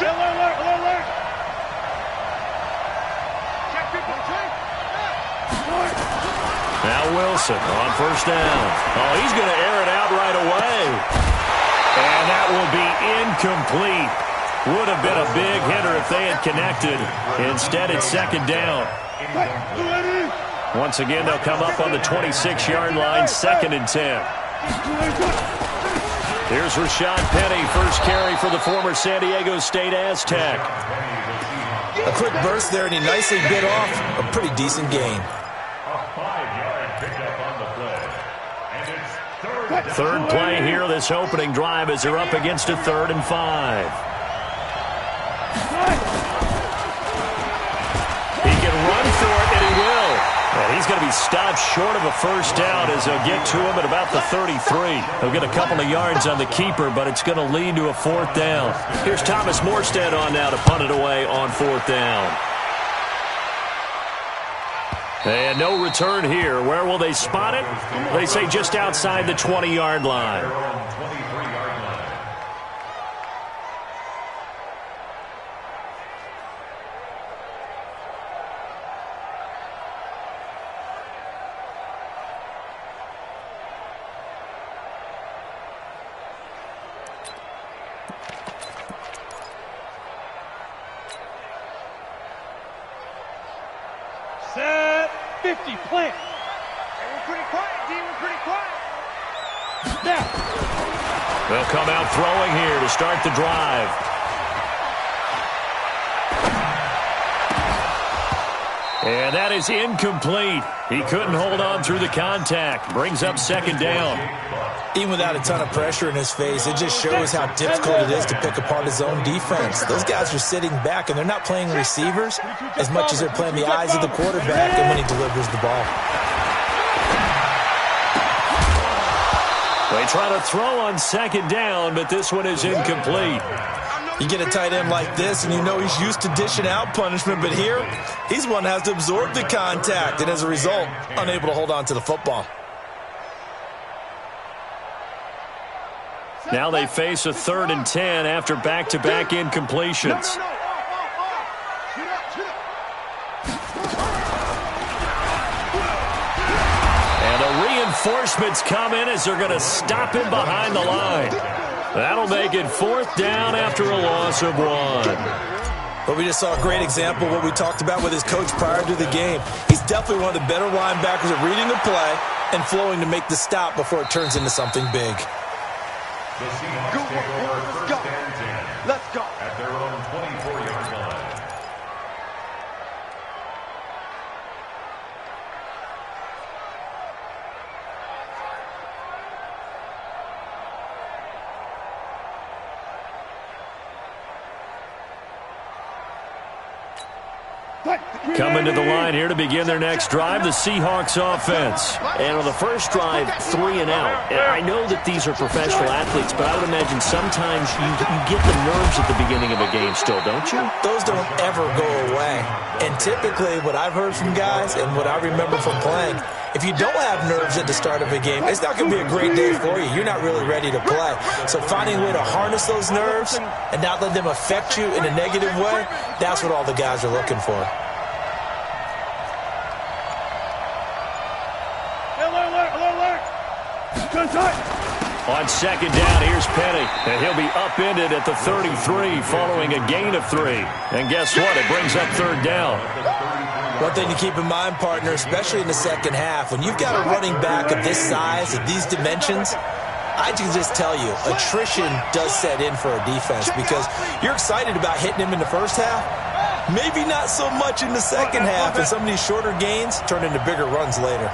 Alert. Now Wilson on first down. Oh, he's going to air it out right away. And that will be incomplete. Would have been a big hitter if they had connected. Instead, it's second down. Once again, they'll come up on the 26-yard line, 2nd and 10. Here's Rashad Penny, first carry for the former San Diego State Aztec. A quick burst there, and he nicely bit off a pretty decent gain. Third play here, this opening drive, as they're up against a 3rd and 5. He can run for it, and he will. And he's going to be stopped short of a first down as they'll get to him at about the 33. He'll get a couple of yards on the keeper, but it's going to lead to a 4th down. Here's Thomas Morstead on now to punt it away on 4th down. And no return here. Where will they spot it? They say just outside the 20-yard line. Set 50, plant. Hey, we're pretty quiet, D. We're pretty quiet. Now. They'll come out throwing here to start the drive. And that is incomplete. He couldn't hold on through the contact. Brings up 2nd down. Even without a ton of pressure in his face, it just shows how difficult it is to pick apart his own defense. Those guys are sitting back, and they're not playing receivers as much as they're playing the eyes of the quarterback and when he delivers the ball. They try to throw on 2nd down, but this one is incomplete. You get a tight end like this, and you know he's used to dishing out punishment, but here, he's one that has to absorb the contact, and as a result, unable to hold on to the football. Now they face a 3rd and 10 after back-to-back incompletions. And the reinforcements come in as they're going to stop him behind the line. That'll make it 4th down after a loss of 1. But we just saw a great example of what we talked about with his coach prior to the game. He's definitely one of the better linebackers at reading the play and flowing to make the stop before it turns into something big. Let's go. At their own 24-yard line. Coming to the line here to begin their next drive, the Seahawks offense. And on the first drive, 3 and out. And I know that these are professional athletes, but I would imagine sometimes you get the nerves at the beginning of a game still, don't you? Those don't ever go away. And typically what I've heard from guys and what I remember from playing, if you don't have nerves at the start of a game, it's not going to be a great day for you. You're not really ready to play. So finding a way to harness those nerves and not let them affect you in a negative way, that's what all the guys are looking for. On 2nd down, here's Penny, and he'll be upended at the 33 following a gain of 3. And guess what? It brings up 3rd down. One thing to keep in mind, partner, especially in the second half, when you've got a running back of this size, of these dimensions, I can just tell you, attrition does set in for a defense because you're excited about hitting him in the first half. Maybe not so much in the second half, and some of these shorter gains turn into bigger runs later.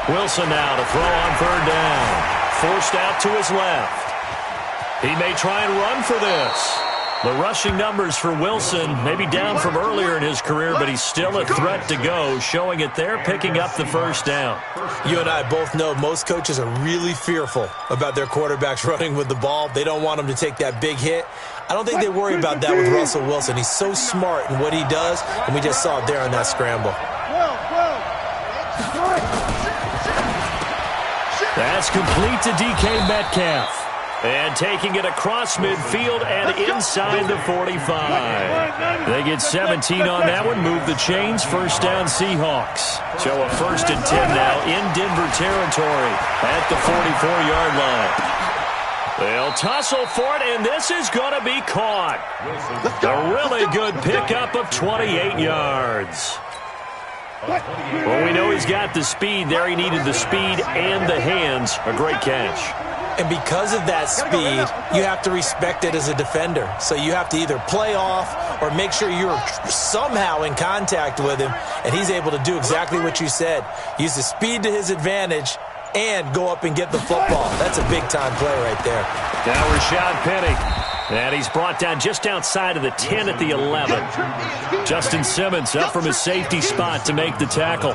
Wilson now to throw on 3rd down. Forced out to his left. He may try and run for this. The rushing numbers for Wilson may be down from earlier in his career, but he's still a threat to go, showing it there, picking up the 1st down. You and I both know most coaches are really fearful about their quarterbacks running with the ball. They don't want them to take that big hit. I don't think they worry about that with Russell Wilson. He's so smart in what he does, and we just saw it there on that scramble. That's complete to DK Metcalf. And taking it across midfield and inside the 45. They get 17 on that one, move the chains, first down Seahawks. So a 1st and 10 now in Denver territory at the 44-yard line. They'll tussle for it, and this is going to be caught. A really good pickup of 28 yards. Well, we know he's got the speed there. He needed the speed and the hands. A great catch. And because of that speed, you have to respect it as a defender. So you have to either play off or make sure you're somehow in contact with him, and he's able to do exactly what you said. Use the speed to his advantage and go up and get the football. That's a big-time play right there. Now Rashad Penny. And he's brought down just outside of the 10 at the 11. Justin Simmons up from his safety spot to make the tackle.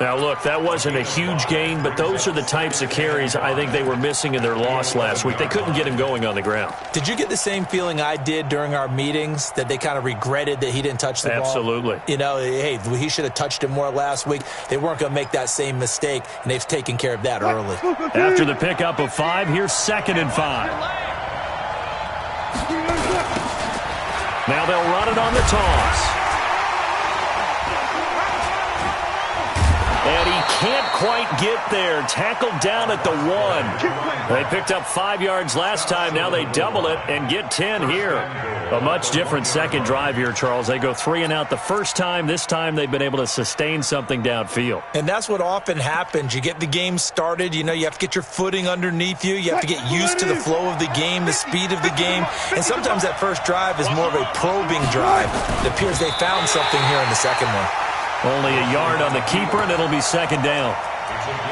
Now, look, that wasn't a huge gain, but those are the types of carries I think they were missing in their loss last week. They couldn't get him going on the ground. Did you get the same feeling I did during our meetings, that they kind of regretted that he didn't touch the ball? Absolutely. You know, hey, he should have touched it more last week. They weren't going to make that same mistake, and they've taken care of that early. After the pickup of 5, here's 2nd and 5. Now they'll run it on the toss. And he can't quite get there. Tackled down at the 1. They picked up 5 yards last time. Now they double it and get 10 here. A much different second drive here, Charles. They go 3 and out the first time. This time they've been able to sustain something downfield. And that's what often happens. You get the game started. You know, you have to get your footing underneath you. You have to get used to the flow of the game, the speed of the game. And sometimes that first drive is more of a probing drive. It appears they found something here in the second one. Only a yard on the keeper, and it'll be 2nd down.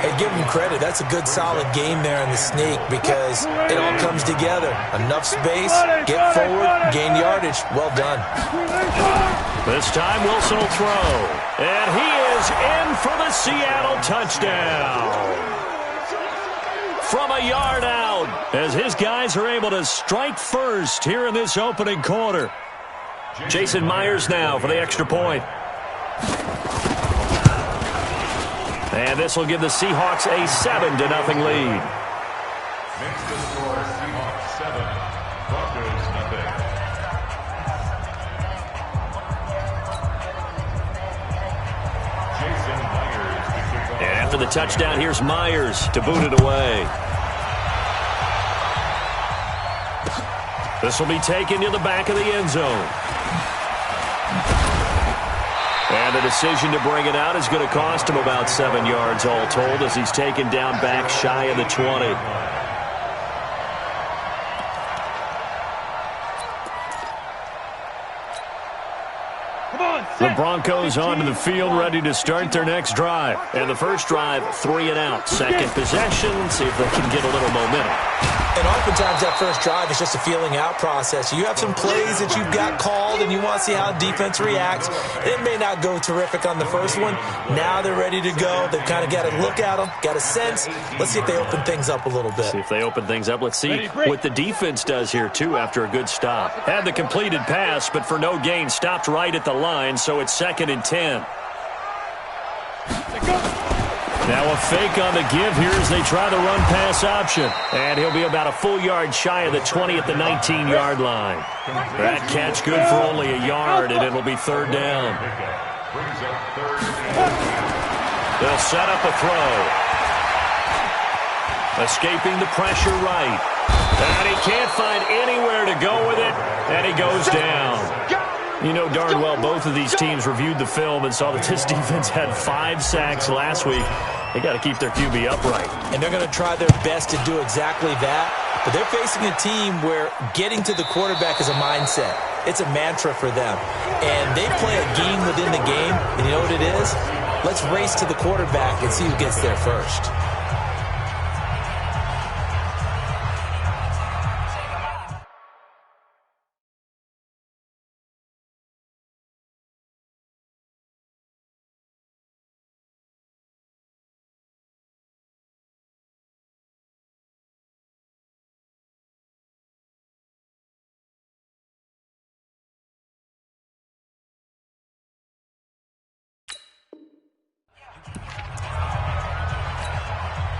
Hey, give him credit. That's a good, solid game there in the sneak because it all comes together. Enough space, get forward, gain yardage. Well done. This time Wilson will throw. And he is in for the Seattle touchdown. From a yard out, as his guys are able to strike first here in this opening quarter. Jason Myers now for the extra point. And this will give the Seahawks a 7-0 lead. Next to score, Seahawks 7, Broncos 0. Jason Myers to kick off. And after the touchdown, here's Myers to boot it away. This will be taken to the back of the end zone. And the decision to bring it out is going to cost him about 7 yards all told as he's taken down back shy of the 20. The Broncos onto the field ready to start their next drive. And the first drive, 3 and out. Second possession, see if they can get a little momentum. And oftentimes that first drive is just a feeling out process. You have some plays that you've got called and you want to see how defense reacts. It may not go terrific on the first one. Now they're ready to go. They've kind of got to look at them, got a sense. Let's see if they open things up a little bit. See if they open things up. Let's see what the defense does here, too, after a good stop. Had the completed pass, but for no gain, stopped right at the line, so it's 2nd and 10. Now a fake on the give here as they try the run-pass option. And he'll be about a full yard shy of the 20 at the 19-yard line. That catch good for only a yard, and it'll be 3rd down. They'll set up a throw. Escaping the pressure right. And he can't find anywhere to go with it, and he goes down. You know darn well both of these teams reviewed the film and saw that this defense had 5 sacks last week. They got to keep their QB upright. And they're going to try their best to do exactly that. But they're facing a team where getting to the quarterback is a mindset. It's a mantra for them. And they play a game within the game. And you know what it is? Let's race to the quarterback and see who gets there first.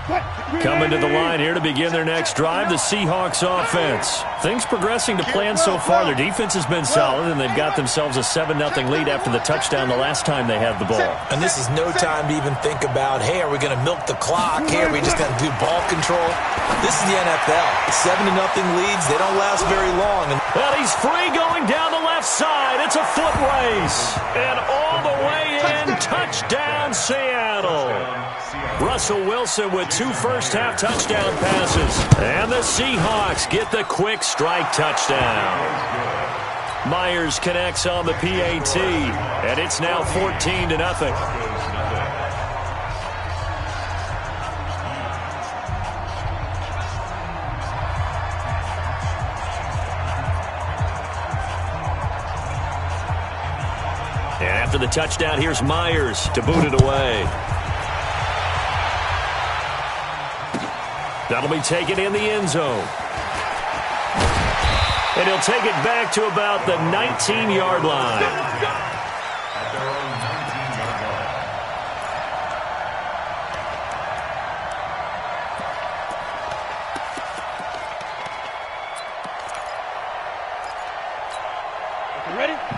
Coming to the line here to begin their next drive, the Seahawks offense. Things progressing to plan so far. Their defense has been solid, and they've got themselves a 7-0 lead after the touchdown the last time they had the ball. And this is no time to even think about, hey, are we going to milk the clock? Hey, are we just going to do ball control? This is the NFL. 7-0 leads, they don't last very long. Well, he's free going down the left side. It's a foot race. And all the way in, touchdown Seattle. Russell Wilson with 2 first-half touchdown passes. And the Seahawks get the quick strike touchdown. Myers connects on the PAT, and it's now 14-0. And after the touchdown, here's Myers to boot it away. That'll be taken in the end zone. And he'll take it back to about the 19-yard line.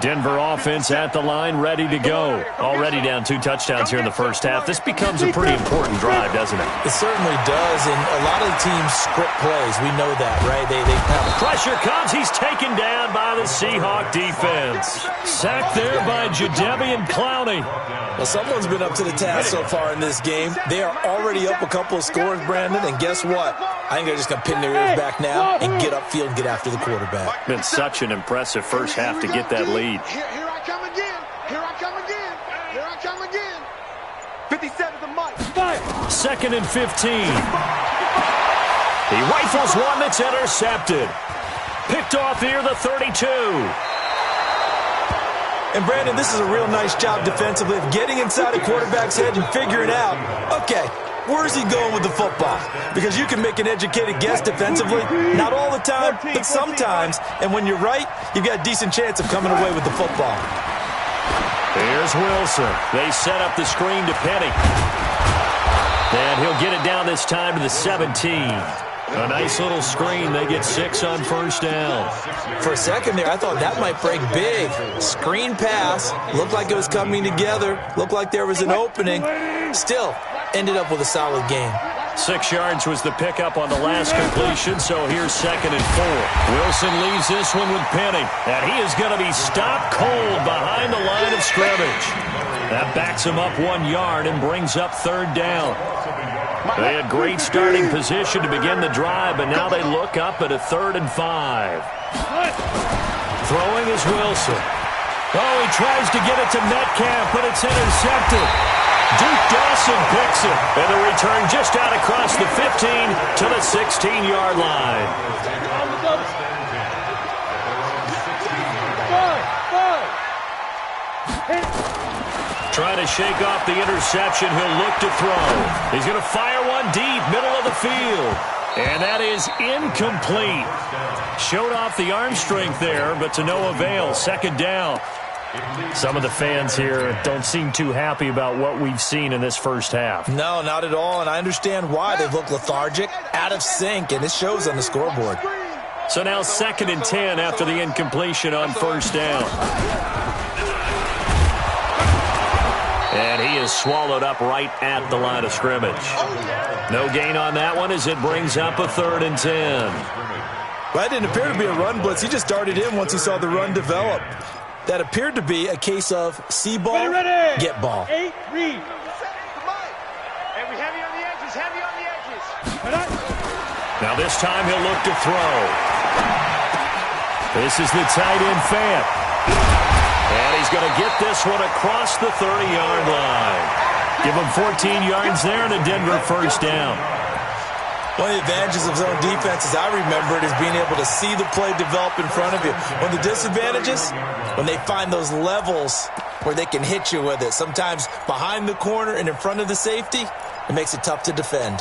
Denver offense at the line, ready to go. Already down 2 touchdowns here in the first half. This becomes a pretty important drive, doesn't it? It certainly does, and a lot of the teams script plays. We know that, right? They have pressure comes. He's taken down by the Seahawk defense. Sacked there by Jadeveon Clowney. Well, someone's been up to the task so far in this game. They are already up a couple of scores, Brandon, and guess what? I think they're just going to pin their ears back now and get upfield and get after the quarterback. Been such an impressive first half to get that lead. Here I come again. Here I come again. Here I come again. 57 the mic. 2nd and 15. He rifles one that's intercepted. Picked off here, the 32. And, Brandon, this is a real nice job defensively of getting inside a quarterback's head and figuring out, okay, where's he going with the football? Because you can make an educated guess defensively. Not all the time, but sometimes. And when you're right, you've got a decent chance of coming away with the football. Here's Wilson. They set up the screen to Penny. And he'll get it down this time to the 17. A nice little screen. They get 6 on first down. For a second there, I thought that might break big. Screen pass. Looked like it was coming together. Looked like there was an opening. Still, ended up with a solid game. 6 yards was the pickup on the last completion, so here's 2nd and 4. Wilson leaves this one with Penny, and he is going to be stopped cold behind the line of scrimmage. That backs him up 1 yard and brings up 3rd down. They had great starting position to begin the drive, but now they look up at a 3rd and 5. Throwing is Wilson. Oh, he tries to get it to Metcalf, but it's intercepted. Duke Dawson picks it, and the return just out across the 15 to the 16-yard line. Trying to shake off the interception, he'll look to throw. He's going to fire one deep, middle of the field. And that is incomplete. Showed off the arm strength there, but to no avail. 2nd down. Some of the fans here don't seem too happy about what we've seen in this first half. No, not at all, and I understand why. They look lethargic, out of sync, and it shows on the scoreboard. So now 2nd and 10 after the incompletion on first down. And he is swallowed up right at the line of scrimmage. No gain on that one as it brings up a 3rd and 10. Well, that didn't appear to be a run blitz. He just darted in once he saw the run develop. That appeared to be a case of see ball, get ball. 8, read. And we heavy on the edges, heavy on the edges. Now this time he'll look to throw. This is the tight end Fant. And he's going to get this one across the 30-yard line. Give him 14 yards there and a Denver first down. One of the advantages of zone defense, as I remember it, is being able to see the play develop in front of you. One of the disadvantages, when they find those levels where they can hit you with it, sometimes behind the corner and in front of the safety, it makes it tough to defend.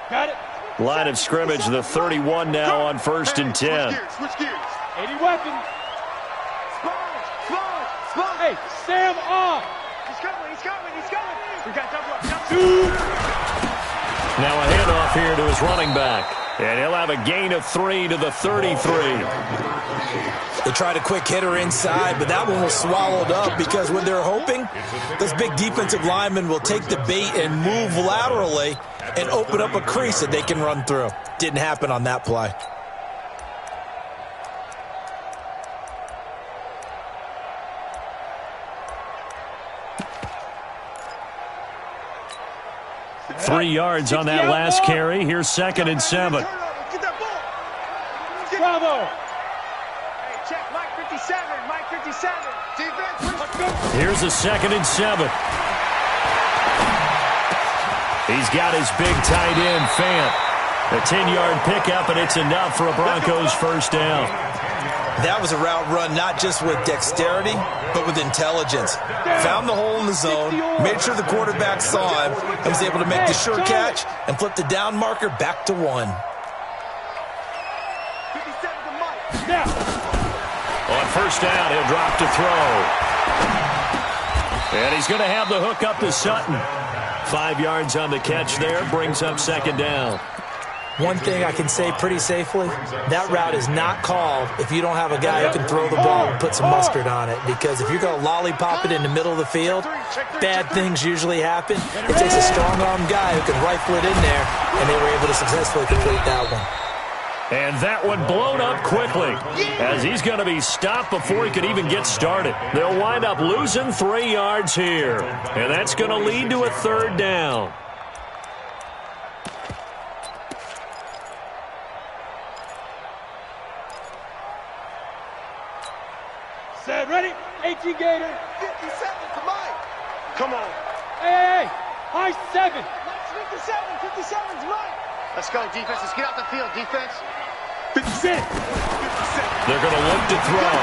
Got it. Line of scrimmage, the 31 now on 1st and 10. Switch gears. 80 weapons. Sponge. Hey, Sam off. He's coming. We got double. Now a handoff here to his running back. And he'll have a gain of 3 to the 33. They tried a quick hitter inside, but that one was swallowed up because when they're hoping, those big defensive linemen will take the bait and move laterally and open up a crease that they can run through. Didn't happen on that play. Three yards on that last carry. Here's 2nd and 7. Get that ball. Bravo. Hey, check Mike 57. Mike 57. Defense. Here's a 2nd and 7. He's got his big tight end, Fant. A 10-yard pickup, and it's enough for a Broncos first down. That was a route run not just with dexterity, but with intelligence. Found the hole in the zone, made sure the quarterback saw him, and was able to make the sure catch and flip the down marker back to 1. 57 to Mike. On first down, he'll drop to throw. And he's going to have the hook up to Sutton. 5 yards on the catch there, brings up 2nd down. One thing I can say pretty safely, that route is not called if you don't have a guy who can throw the ball and put some mustard on it. Because if you're going to lollipop it in the middle of the field, bad things usually happen. It takes a strong-arm guy who can rifle it in there, and they were able to successfully complete that one. And that one blown up quickly as he's going to be stopped before he could even get started. They'll wind up losing 3 yards here, and that's going to lead to a 3rd down. Set, ready? 18 Gator. 57 to Mike. Come on. Hey, high 7. 57. 57's Mike. Let's go, defense. Let's get out the field, defense. 57. They're going to look to throw.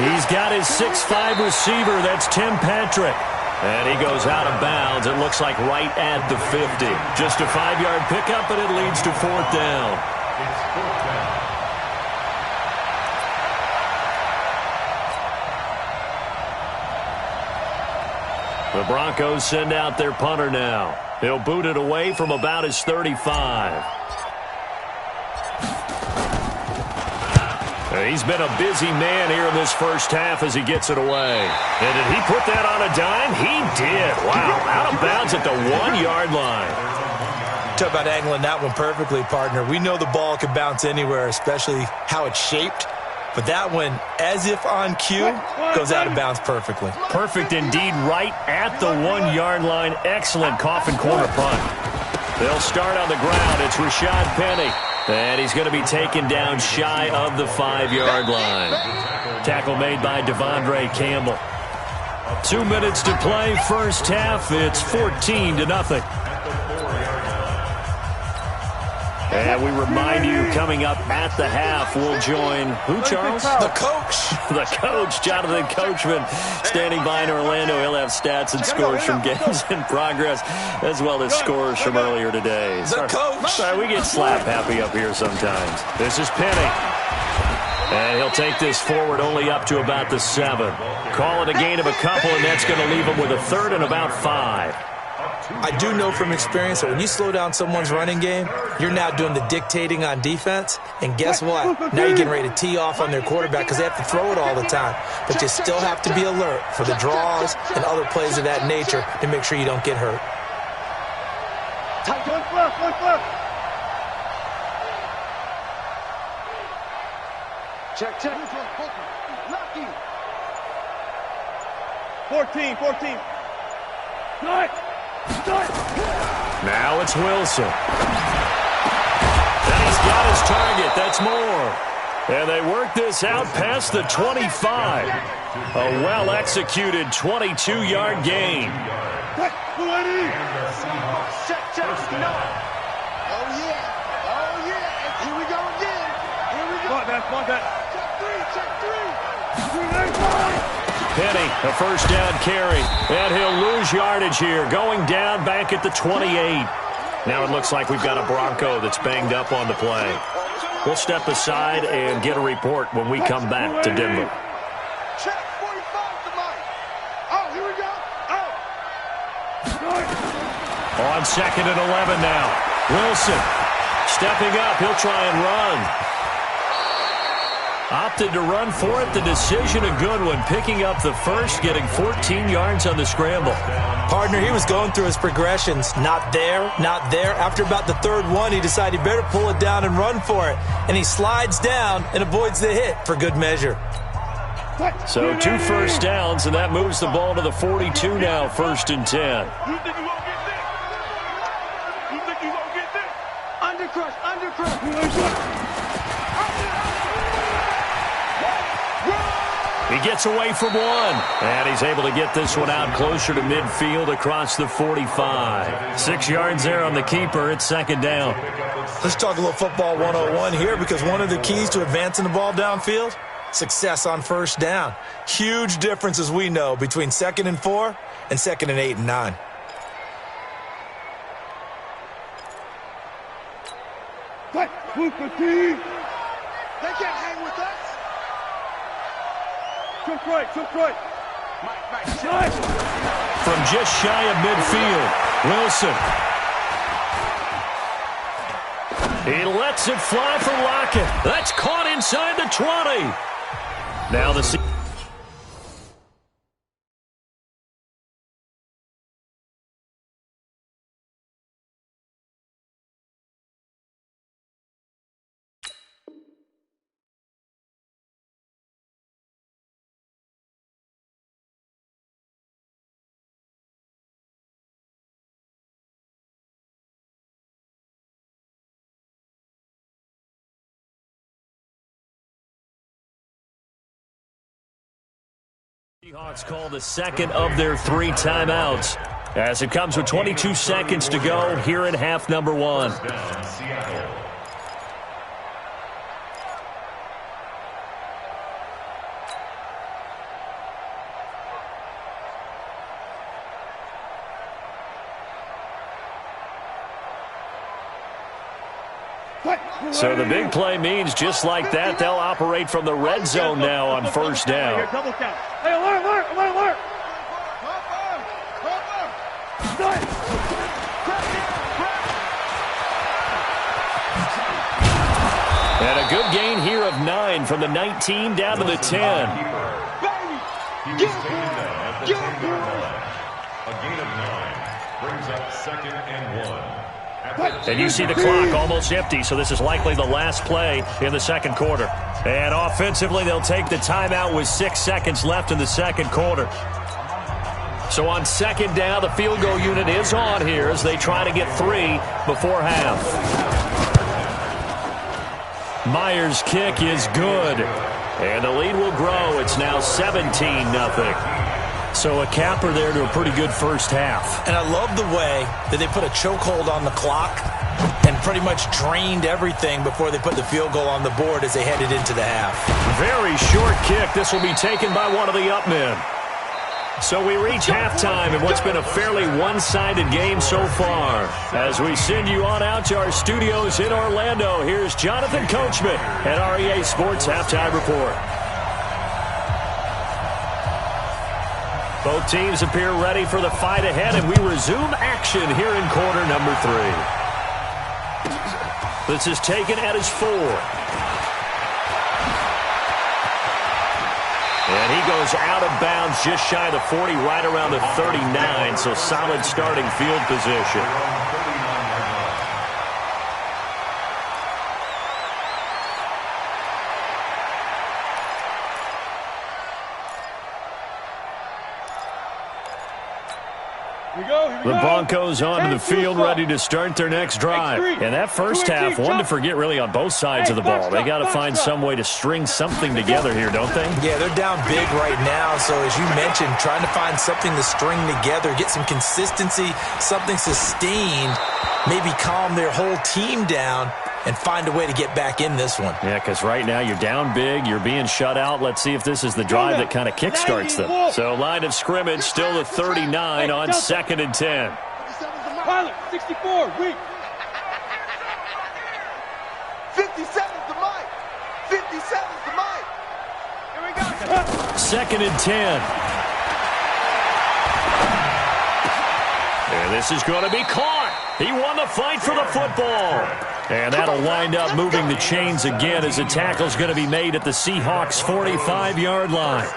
He's got his 6'5 receiver. That's Tim Patrick. And he goes out of bounds. It looks like right at the 50. Just a 5-yard pickup, and it leads to 4th down. It's 4th down. The Broncos send out their punter now. He'll boot it away from about his 35. He's been a busy man here in this first half as he gets it away. And did he put that on a dime? He did. Wow, out of bounds at the 1-yard line. Talk about angling that one perfectly, partner. We know the ball can bounce anywhere, especially how it's shaped. But that one, as if on cue, goes out of bounds perfectly. Perfect indeed, right at the 1-yard line. Excellent coffin corner punt. They'll start on the ground. It's Rashad Penny. And he's going to be taken down shy of the 5-yard line. Tackle made by Devondre Campbell. 2 minutes to play, first half. It's 14-0. And we remind you, coming up at the half, we'll join who, Charles? The coach. The coach, Jonathan Coachman, standing by in Orlando. He'll have stats and scores from games in progress, as well as scores from earlier today. The coach. Sorry, we get slap happy up here sometimes. This is Penny. And he'll take this forward only up to about the 7. Call it a gain of a couple, and that's going to leave him with a 3rd and about 5. I do know from experience that when you slow down someone's running game, you're now doing the dictating on defense. And guess what? Now you're getting ready to tee off on their quarterback because they have to throw it all the time. But you still have to be alert for the draws and other plays of that nature to make sure you don't get hurt. Tight, one flip. Check. Lucky. 14. Start. Now it's Wilson. And he's got his target. That's more. And they work this out past the 25. A well-executed 22-yard gain. Check. Oh, yeah. Here we go again. Come on, Check three. Penny, a first down carry. And he'll lose yardage here, going down back at the 28. Now it looks like we've got a Bronco that's banged up on the play. We'll step aside and get a report when we come back to Denver. Check 45 to Mike. Oh, here we go. Oh. On 2nd and 11 now. Wilson stepping up. He'll try and run. Opted to run for it. The decision a good one. Picking up the first, getting 14 yards on the scramble. Partner, he was going through his progressions. Not there, not there. After about the third one, he decided he better pull it down and run for it. And he slides down and avoids the hit for good measure. So 2 first downs, and that moves the ball to the 42 now, 1st and 10. You think you won't get this? You think you won't get this? Undercrush, undercrush. He gets away from one, and he's able to get this one out closer to midfield across the 45. 6 yards there on the keeper. It's 2nd down. Let's talk a little football 101 here, because one of the keys to advancing the ball downfield, success on 1st down. Huge difference, as we know, between 2nd and 4 and 2nd and 8 and 9. They can't hang with us. Jump right, jump right. From just shy of midfield, Wilson. He lets it fly for Lockett. That's caught inside the 20. Now the Seahawks call the 2nd of their 3 timeouts as it comes with 22 seconds to go here in half number 1. So the big play means just like that, they'll operate from the red zone now on 1st down. Double count. Hey, alert, alert, alert, alert. And a good gain here of 9 from the 19 down to the 10. He was taken down at the 10-yard line. A gain of 9 brings up 2nd and 1. And you see the clock almost empty, so this is likely the last play in the 2nd quarter. And offensively, they'll take the timeout with 6 seconds left in the 2nd quarter. So on 2nd down, the field goal unit is on here as they try to get 3 before half. Myers' kick is good. And the lead will grow. It's now 17-0. So a capper there to a pretty good first half. And I love the way that they put a chokehold on the clock and pretty much drained everything before they put the field goal on the board as they headed into the half. Very short kick. This will be taken by one of the up men. So we reach halftime in what's been a fairly one-sided game so far. As we send you on out to our studios in Orlando, here's Jonathan Coachman at REA Sports Halftime Report. Both teams appear ready for the fight ahead, and we resume action here in quarter number 3. This is taken at his 4. And he goes out of bounds just shy of the 40, right around the 39, so solid starting field position. The Broncos onto the field, ready to start their next drive. And that first half, one to forget really on both sides of the ball. They got to find some way to string something together here, don't they? Yeah, they're down big right now. So as you mentioned, trying to find something to string together, get some consistency, something sustained, maybe calm their whole team down and find a way to get back in this one. Yeah, because right now you're down big, you're being shut out. Let's see if this is the drive that kind of kickstarts them. So line of scrimmage, still the 39 on 2nd and 10. Pilot, 64, weak. 57's the mic. 57's the mic. Here we go. 2nd and 10. And this is going to be caught. He won the fight for the football. And that'll wind up moving the chains again as the tackle's going to be made at the Seahawks' 45-yard line.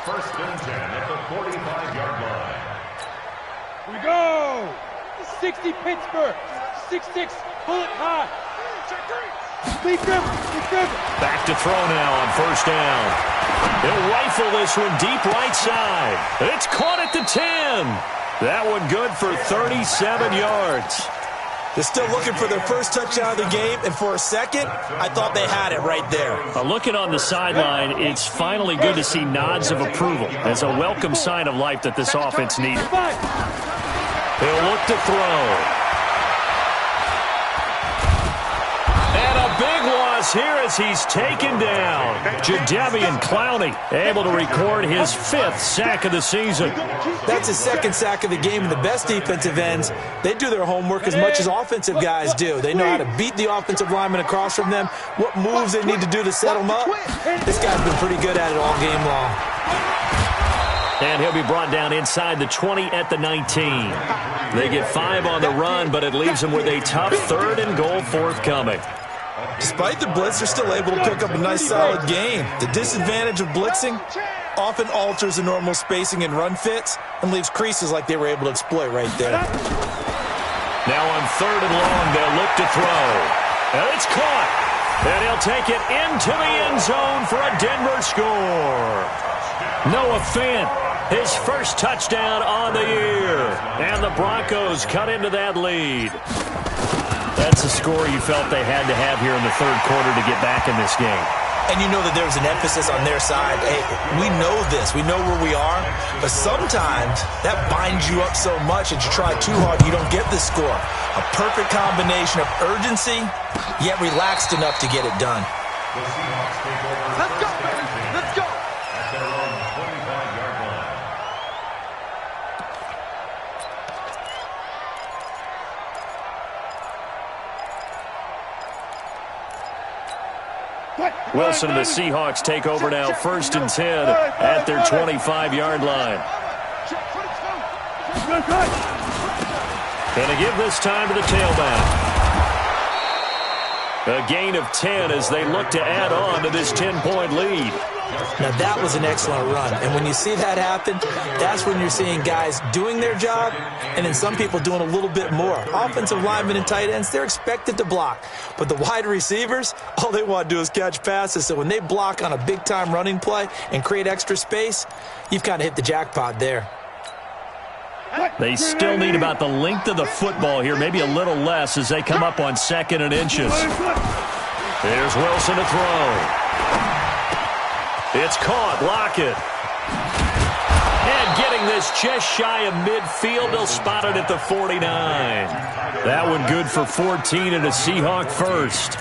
First and 10 at the 45-yard line. We go. 60 Pittsburgh. 6-6. Pull it high. Lead them. Back to throw now on first down. He'll rifle this one deep right side. It's caught at the 10. That one good for 37 yards. They're still looking for their first touchdown of the game, and for a second, I thought they had it right there. Looking on the sideline, it's finally good to see nods of approval as a welcome sign of life that this offense needed. He'll look to throw. Big loss here as he's taken down. Jadeveon Clowney able to record his 5th sack of the season. That's his 2nd sack of the game, and the best defensive ends, they do their homework as much as offensive guys do. They know how to beat the offensive lineman across from them, what moves they need to do to set them up. This guy's been pretty good at it all game long. And he'll be brought down inside the 20 at the 19. They get 5 on the run, but it leaves them with a tough 3rd and goal forthcoming. Despite the blitz, they're still able to pick up a nice, solid gain. The disadvantage of blitzing often alters the normal spacing and run fits and leaves creases like they were able to exploit right there. Now on 3rd and long, they'll look to throw. And it's caught. And he'll take it into the end zone for a Denver score. Noah Fant, his first touchdown on the year. And the Broncos cut into that lead. That's a score you felt they had to have here in the 3rd quarter to get back in this game. And you know that there's an emphasis on their side. Hey, we know this. We know where we are. But sometimes that binds you up so much that you try too hard, you don't get the score. A perfect combination of urgency, yet relaxed enough to get it done. The Seahawks take over. Let's go, baby. Let's go. At their own 25-yard line. Wilson and the Seahawks take over now, 1st and 10 at their 25-yard line. Going to give this time to the tailback. A gain of 10 as they look to add on to this 10-point lead. Now, that was an excellent run. And when you see that happen, that's when you're seeing guys doing their job and then some people doing a little bit more. Offensive linemen and tight ends, they're expected to block. But the wide receivers, all they want to do is catch passes. So when they block on a big-time running play and create extra space, you've kind of hit the jackpot there. They still need about the length of the football here, maybe a little less as they come up on 2nd and inches. Here's Wilson to throw. It's caught. Lockett. And getting this just shy of midfield. They'll spot it at the 49. That one good for 14 and a Seahawk first.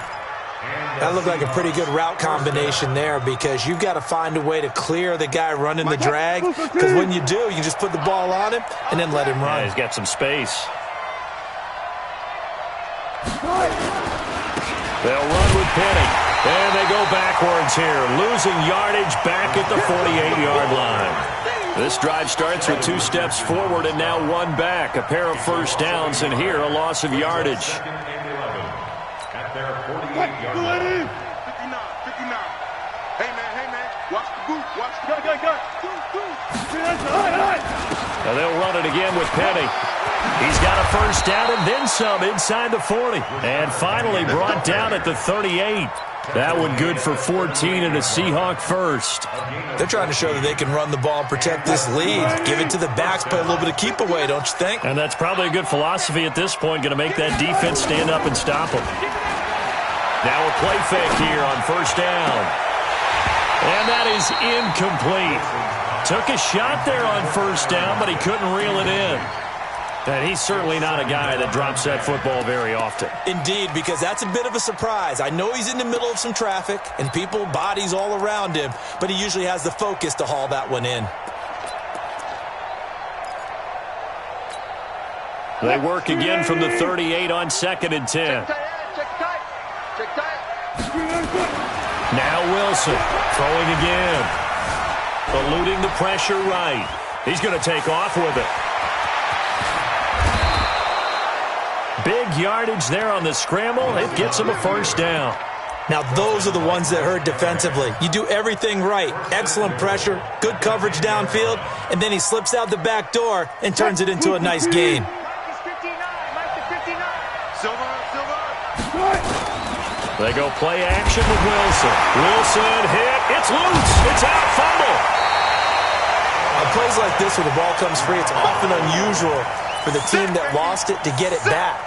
That looked like a pretty good route combination there because you've got to find a way to clear the guy running the drag. Because when you do, you just put the ball on him and then let him run. Yeah, he's got some space. They'll run with Penny. And they go backwards here, losing yardage back at the 48-yard line. This drive starts with 2 steps forward and now 1 back. A pair of first downs, and here a loss of yardage. At their 48-yard line. 59. Hey, man. Watch the boot. Watch the Now they'll run it again with Penny. He's got a first down and then some inside the 40. And finally brought down at the 38. That one good for 14 and a Seahawk first. They're trying to show that they can run the ball and protect this lead. Give it to the backs, play a little bit of keep away, don't you think? And that's probably a good philosophy at this point, going to make that defense stand up and stop them. Now a play fake here on first down. And that is incomplete. Took a shot there on first down, but he couldn't reel it in. And he's certainly not a guy that drops that football very often. Indeed, because that's a bit of a surprise. I know he's in the middle of some traffic and people, bodies all around him, but he usually has the focus to haul that one in. They work again from the 38 on 2nd and 10. Now Wilson throwing again. Eluding the pressure right. He's going to take off with it. big yardage there on the scramble. It gets him a first down. Now, those are the ones that hurt defensively. You do everything right. Excellent pressure, good coverage downfield, and then he slips out the back door and turns it into a nice gain. They go play action with Wilson. Wilson hit. It's loose. It's out. Fumble. On plays like this where the ball comes free, it's often unusual for the team that lost it to get it back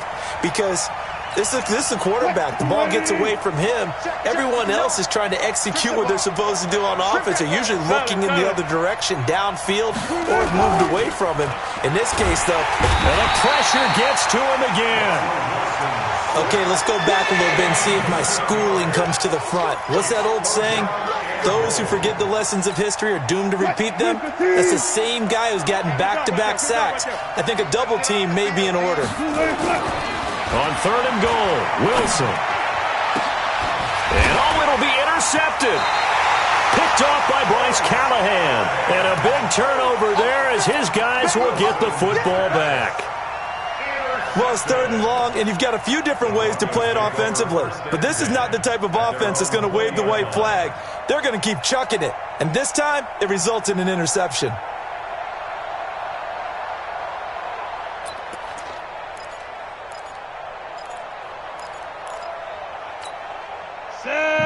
because this is the quarterback. The ball gets away from him. Everyone else is trying to execute what they're supposed to do on offense. They're usually looking in the other direction, downfield, or have moved away from him. In this case, though, and the pressure gets to him again. Okay, let's go back a little bit and see if my schooling comes to the front. What's that old saying? Those who forget the lessons of history are doomed to repeat them. That's the same guy who's gotten back-to-back sacks. I think a double team may be in order. On 3rd and goal, Wilson. And it'll be intercepted. Picked off by Bryce Callahan. And a big turnover there as his guys will get the football back. Well, it's 3rd and long, and you've got a few different ways to play it offensively. But this is not the type of offense that's going to wave the white flag. They're going to keep chucking it. And this time, it results in an interception.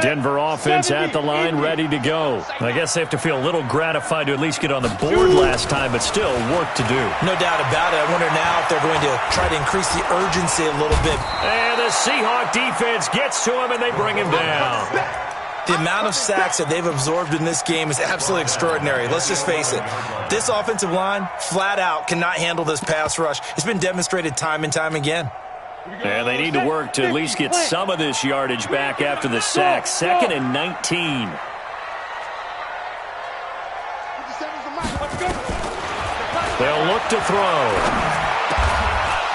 Denver offense at the line, ready to go. I guess they have to feel a little gratified to at least get on the board last time, but still work to do. No doubt about it. I wonder now if they're going to try to increase the urgency a little bit. And the Seahawk defense gets to him, and they bring him down. The amount of sacks that they've absorbed in this game is absolutely extraordinary. Let's just face it. This offensive line, flat out, cannot handle this pass rush. It's been demonstrated time and time again. And they need to work to at least get some of this yardage back after the sack. 2nd and 19. They'll look to throw.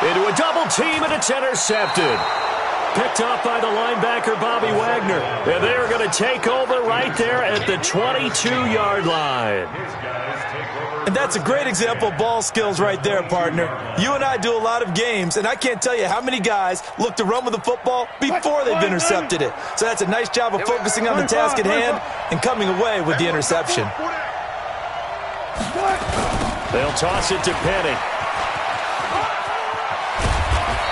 Into a double team, and it's intercepted. Picked up by the linebacker, Bobby Wagner. And they're going to take over right there at the 22-yard line. And that's a great example of ball skills right there, partner. You and I do a lot of games, and I can't tell you how many guys look to run with the football before they've intercepted it. So that's a nice job of focusing on the task at hand and coming away with the interception. They'll toss it to Penny.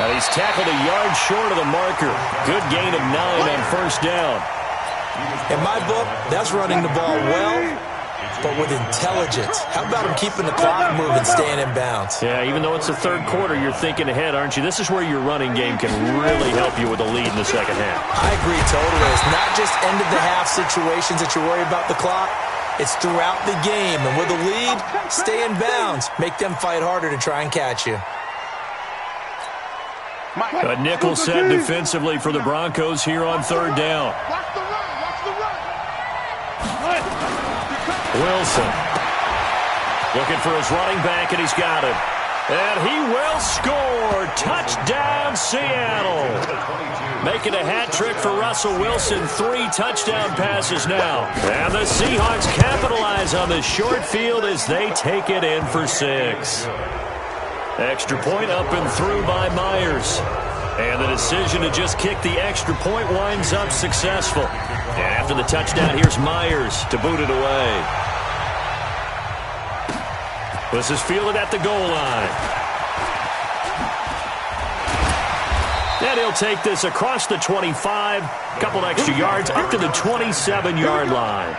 Now he's tackled a yard short of the marker. Good gain of 9 on 1st down. In my book, that's running the ball well, but with intelligence. How about him keeping the clock moving, staying in bounds? Yeah, even though it's the 3rd quarter, you're thinking ahead, aren't you? This is where your running game can really help you with a lead in the 2nd half. I agree totally. It's not just end-of-the-half situations that you worry about the clock. It's throughout the game. And with a lead, stay in bounds. Make them fight harder to try and catch you. A nickel set defensively for the Broncos here on 3rd down. Wilson looking for his running back, and he's got him. And he will score. Touchdown, Seattle. Making a hat trick for Russell Wilson. 3 touchdown passes now. And the Seahawks capitalize on the short field as they take it in for 6. Extra point up and through by Myers. And the decision to just kick the extra point winds up successful. And after the touchdown, here's Myers to boot it away. This is fielded at the goal line. And he'll take this across the 25. A couple extra yards up to the 27-yard line.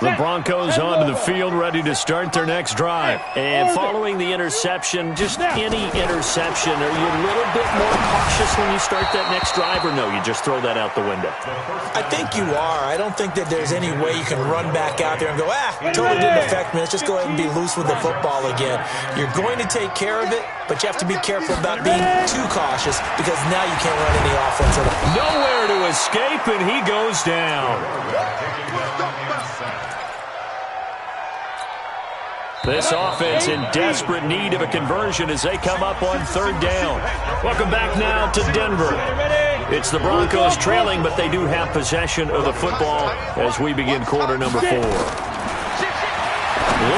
The Broncos onto the field, ready to start their next drive. And following the interception, just any interception, are you a little bit more cautious when you start that next drive, or no, you just throw that out the window? I think you are. I don't think that there's any way you can run back out there and go, totally didn't affect me. Let's just go ahead and be loose with the football again. You're going to take care of it, but you have to be careful about being too cautious because now you can't run any offense at all. Nowhere to escape, and he goes down. This offense in desperate need of a conversion as they come up on 3rd down. Welcome back now to Denver. It's the Broncos trailing, but they do have possession of the football as we begin quarter number 4.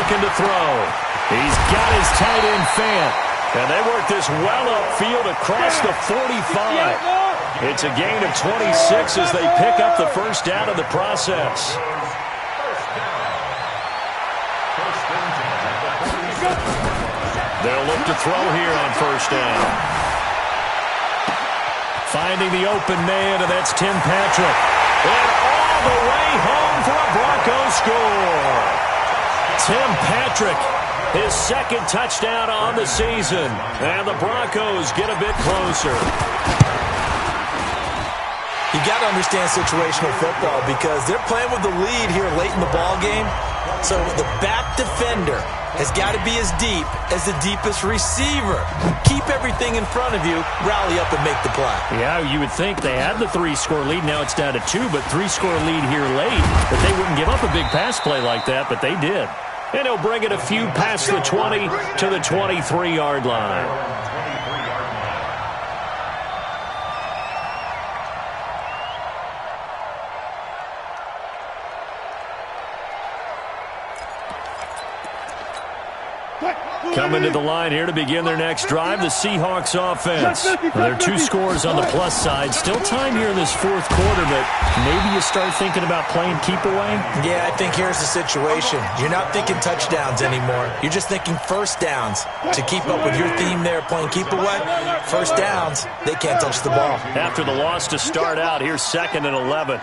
looking to throw. He's got his tight end Fant. And they work this well upfield across the 45. It's a gain of 26 as they pick up the first down in the process. They'll look to throw here on first down. Finding the open man, and that's Tim Patrick. And all the way home for a Broncos score. Tim Patrick, his second touchdown on the season. And the Broncos get a bit closer. You got to understand situational football because they're playing with the lead here late in the ball game. So the back defender has got to be as deep as the deepest receiver. Keep everything in front of you, rally up and make the play. Yeah, you would think they had the 3-score lead. Now it's down to 2, but 3-score lead here late. But they wouldn't give up a big pass play like that, but they did. And he'll bring it a few past the 20 to the 23-yard line. Coming to the line here to begin their next drive, the Seahawks offense. There are 2 scores on the plus side. Still time here in this fourth quarter, but maybe you start thinking about playing keep away? Yeah, I think here's the situation. You're not thinking touchdowns anymore. You're just thinking first downs. To keep up with your theme there, playing keep away, first downs, they can't touch the ball. After the loss to start out, here's 2nd and 11.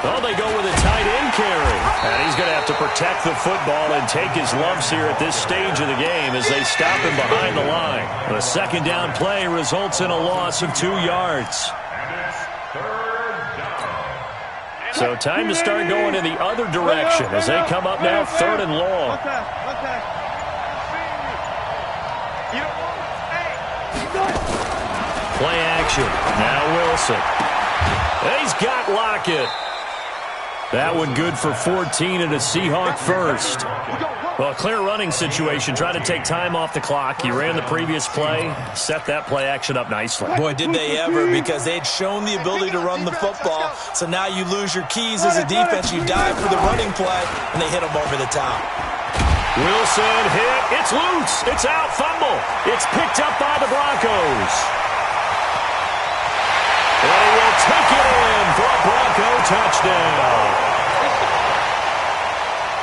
Oh, they go with a tight end carry. And he's going to have to protect the football and take his lumps here at this stage of the game as they stop him behind the line. The second down play results in a loss of 2 yards. So time to start going in the other direction as they come up now 3rd and long. Play action. Now Wilson. He's got Lockett. That one good for 14 and a Seahawk first. Well, a clear running situation. Trying to take time off the clock. He ran the previous play, set that play action up nicely. Boy, did they ever, because they had shown the ability to run the football. So now you lose your keys as a defense. You dive for the running play, and they hit him over the top. Wilson hit. It's loose. It's out. Fumble. It's picked up by the Broncos. And he will take it in for a Bronco touchdown.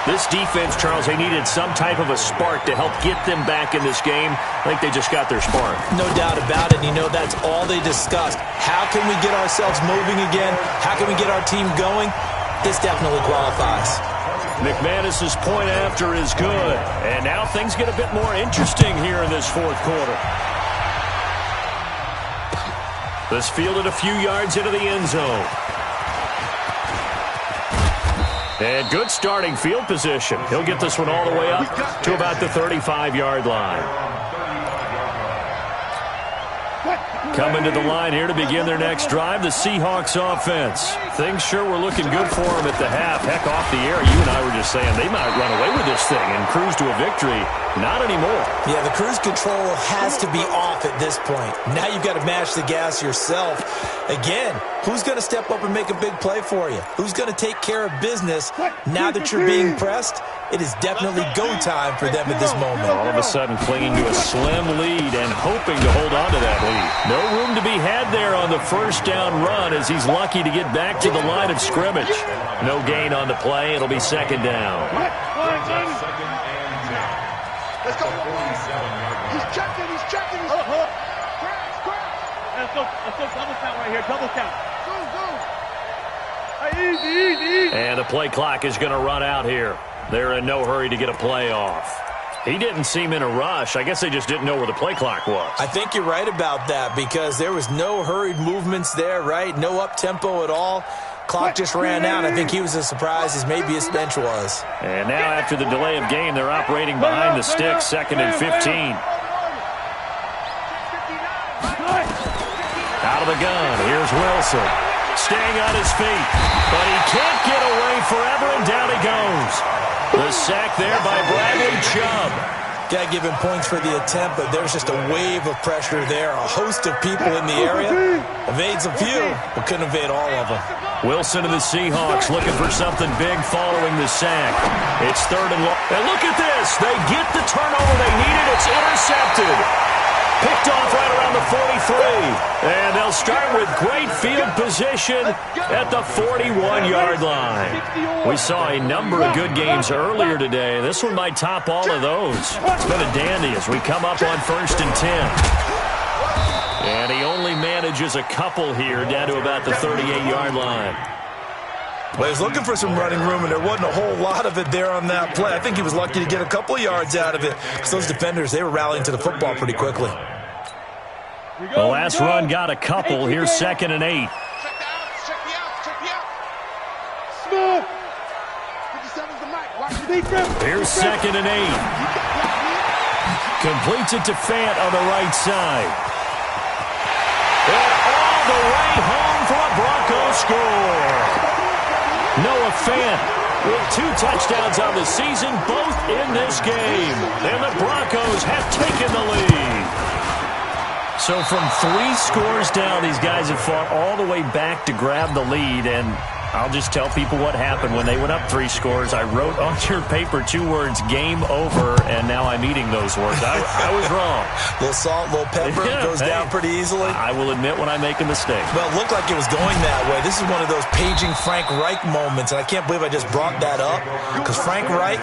This defense, Charles, they needed some type of a spark to help get them back in this game. I think they just got their spark. No doubt about it. You know, that's all they discussed. How can we get ourselves moving again? How can we get our team going? This definitely qualifies. McManus's point after is good. And now things get a bit more interesting here in this fourth quarter. This fielded a few yards into the end zone. And good starting field position. He'll get this one all the way up to about the 35-yard line. Coming to the line here to begin their next drive, the Seahawks offense. Things sure were looking good for them at the half. Heck, off the air, you and I were just saying they might run away with this thing and cruise to a victory. Not anymore. Yeah, the cruise control has to be off at this point. Now you've got to mash the gas yourself. Again, who's going to step up and make a big play for you? Who's going to take care of business now that you're being pressed? It is definitely go time for them at this moment. All of a sudden clinging to a slim lead and hoping to hold on to that lead. No room to be had there on the first down run as he's lucky to get back to the line of scrimmage. No gain on the play. It'll be second down. Let's go. He's checking. He's checking. Let's go double count right here. Double count. Easy. And the play clock is going to run out here. They're in no hurry to get a play off. He didn't seem in a rush. I guess they just didn't know where the play clock was. I think you're right about that because there was no hurried movements there, right? No up-tempo at all. Clock just ran out. I think he was as surprised as maybe his bench was. And now after the delay of game, they're operating behind the sticks, 2nd and 15. Out of the gun, here's Wilson. Staying on his feet, but he can't get away forever, and down he goes. The sack there by Bradley Chubb. Got to give him points for the attempt, but there's just a wave of pressure there. A host of people in the area. Evades a few, but couldn't evade all of them. Wilson and the Seahawks looking for something big following the sack. It's 3rd and long. And look at this. They get the turnover they needed. It's intercepted. Picked off right around the 43. And they'll start with great field position at the 41-yard line. We saw a number of good games earlier today. This one might top all of those. It's been a dandy as we come up on 1st and 10. And he only manages a couple here down to about the 38-yard line. Well, he was looking for some running room, and there wasn't a whole lot of it there on that play. I think he was lucky to get a couple of yards out of it because those defenders, they were rallying to the football pretty quickly. The last run got a couple. Here's 2nd and 8. Check the outs. Smooth. 57's the mic. Watch the defense. Here's 2nd and 8. Completes it to Fant on the right side. And all the way home for a Broncos score. Noah Fant with 2 touchdowns on the season, both in this game. And the Broncos have taken the lead. So from 3 scores down, these guys have fought all the way back to grab the lead. And I'll just tell people what happened when they went up 3 scores. I wrote on your paper 2 words, game over, and now I'm eating those words. I was wrong. A little salt, a little pepper, goes down pretty easily. I will admit when I make a mistake. Well, it looked like it was going that way. This is one of those paging Frank Reich moments, and I can't believe I just brought that up because Frank Reich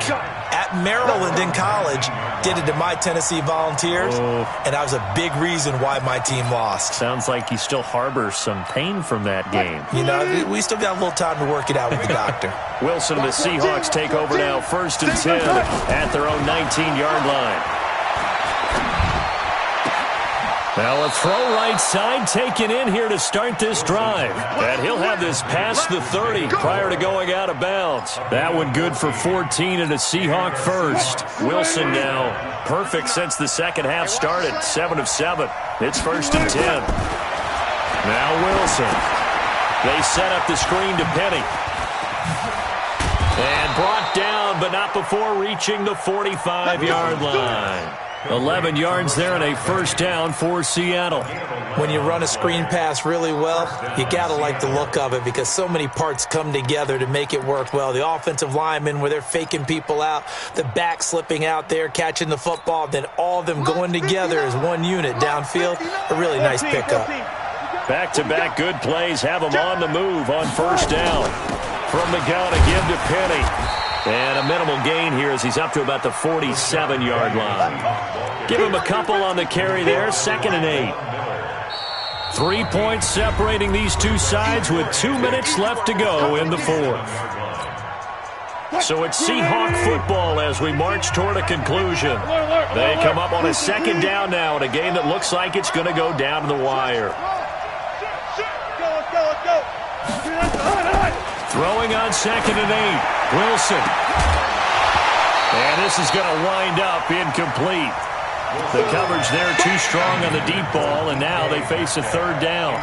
at Maryland in college did it to my Tennessee Volunteers, and that was a big reason why my team lost. Sounds like you still harbor some pain from that game. You know, we still got a little time to work it out with the doctor. Wilson and the Seahawks take over now, 1st and 10 at their own 19-yard line. Now a throw right side taken in here to start this drive. And he'll have this past the 30 prior to going out of bounds. That one good for 14 and a Seahawk first. Wilson now perfect since the second half started. 7 of 7. It's 1st and 10. Now Wilson. They set up the screen to Penny. And brought down, but not before reaching the 45-yard line. 11 yards there and a 1st down for Seattle. When you run a screen pass really well, you got to like the look of it because so many parts come together to make it work well. The offensive linemen where they're faking people out, the back slipping out there, catching the football, then all of them going together as one unit downfield. A really nice pickup. Back-to-back good plays have them on the move on 1st down. From McGowan to give to Penny. And a minimal gain here as he's up to about the 47-yard line. Give him a couple on the carry there, 2nd and 8. 3 points separating these two sides with 2 minutes left to go in the 4th. So it's Seahawk football as we march toward a conclusion. They come up on a 2nd down now in a game that looks like it's going to go down to the wire. Throwing on 2nd and 8. Wilson. And this is going to wind up incomplete. The coverage there too strong on the deep ball, and now they face a 3rd down.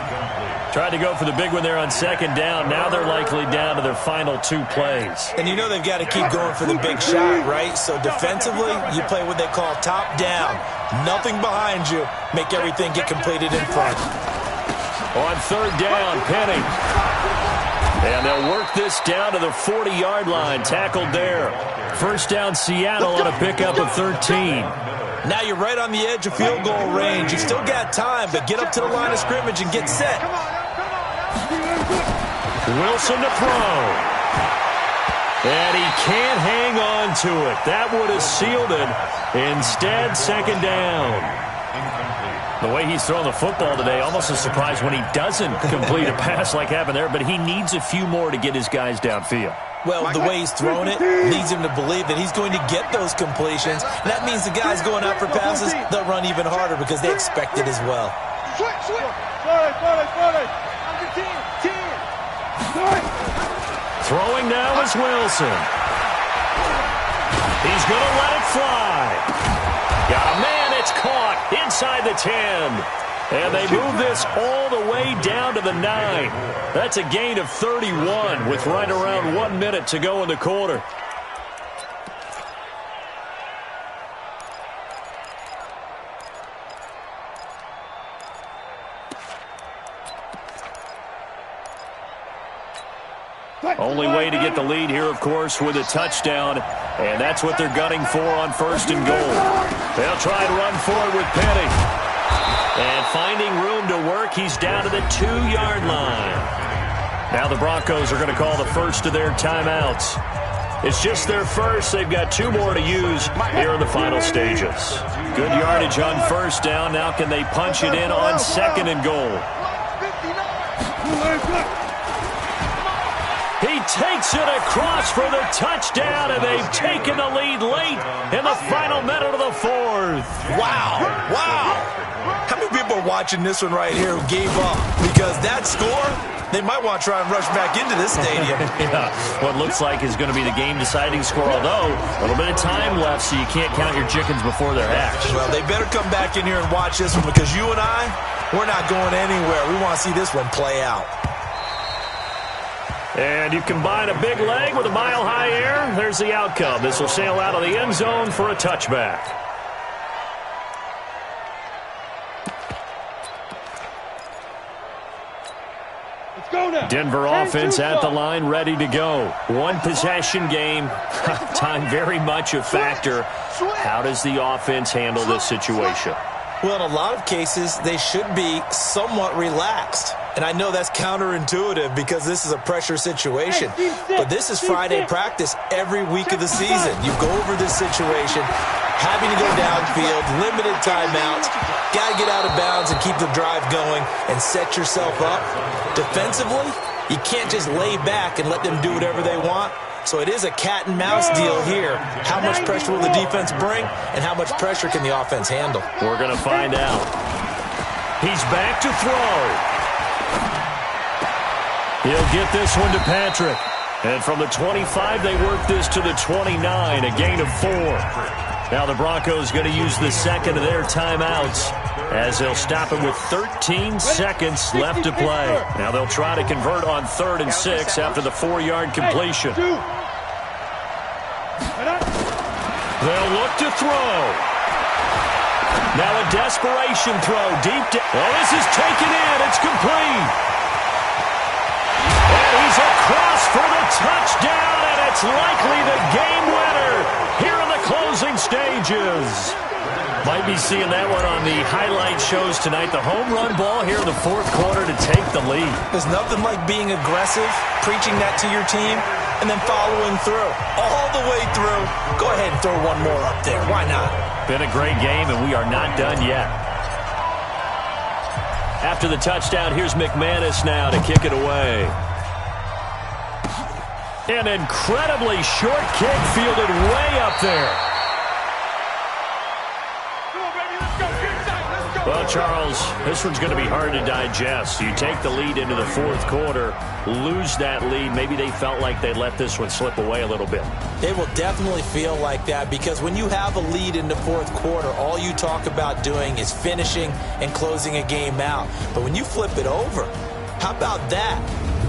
Tried to go for the big one there on 2nd down. Now they're likely down to their final 2 plays. And you know they've got to keep going for the big shot, right? So defensively, you play what they call top down. Nothing behind you. Make everything get completed in front. On 3rd down, Penny. And they'll work this down to the 40-yard line. Tackled there. 1st down, Seattle on a pickup of 13. Now you're right on the edge of field goal range. You've still got time, but get up to the line of scrimmage and get set. Wilson to throw. And he can't hang on to it. That would have sealed it. Instead, 2nd down. The way he's throwing the football today, almost a surprise when he doesn't complete a pass like happened there, but he needs a few more to get his guys downfield. Well, the way he's thrown it leads him to believe that he's going to get those completions. And that means the guys going out for passes, they'll run even harder because they expect it as well. Throwing now is Wilson. He's going to let it fly. Got a man, it's caught inside the 10. And they move this all the way down to the 9. That's a gain of 31 with right around 1 minute to go in the quarter. Only way to get the lead here, of course, with a touchdown, and that's what they're gunning for on 1st and goal. They'll try and run forward with Penny. And finding room to work, he's down to the 2-yard line. Now the Broncos are going to call the first of their timeouts. It's just their first. They've got 2 more to use here in the final stages. Good yardage on 1st down. Now can they punch it in on 2nd and goal? He takes it across for the touchdown, and they've taken the lead late in the final minute of the 4th. Wow. How many people are watching this one right here who gave up? Because that score, they might want to try and rush back into this stadium. Yeah, what looks like is going to be the game-deciding score, although a little bit of time left, so you can't count your chickens before they're hatched. Well, they better come back in here and watch this one, because you and I, we're not going anywhere. We want to see this one play out. And you combine a big leg with a mile-high air, there's the outcome. This will sail out of the end zone for a touchback. Denver offense at the line, ready to go. 1-possession game. Time very much a factor. How does the offense handle this situation? Well, in a lot of cases, they should be somewhat relaxed. And I know that's counterintuitive because this is a pressure situation. But this is Friday practice every week of the season. You go over this situation, having to go downfield, limited timeouts, got to get out of bounds and keep the drive going and set yourself up. Defensively, you can't just lay back and let them do whatever they want. So it is a cat and mouse deal here. How much pressure will the defense bring, and how much pressure can the offense handle? We're going to find out. He's back to throw. He'll get this one to Patrick. And from the 25, they work this to the 29, a gain of 4. Now the Broncos going to use the second of their timeouts as they'll stop him with 13 seconds left to play. Now they'll try to convert on 3rd and 6 after the 4-yard completion. They'll look to throw. Now a desperation throw deep down. Oh, this is taken in. It's complete. And he's across for the touchdown, and it's likely the game winner here in the closing stages. Might be seeing that one on the highlight shows tonight. The home run ball here in the 4th quarter to take the lead. There's nothing like being aggressive, preaching that to your team, and then following through. All the way through. Go ahead and throw one more up there. Why not? Been a great game, and we are not done yet. After the touchdown, here's McManus now to kick it away. An incredibly short kick fielded way up there. Well, Charles, this one's going to be hard to digest. You take the lead into the 4th quarter, lose that lead. Maybe they felt like they let this one slip away a little bit. They will definitely feel like that because when you have a lead in the 4th quarter, all you talk about doing is finishing and closing a game out. But when you flip it over, how about that?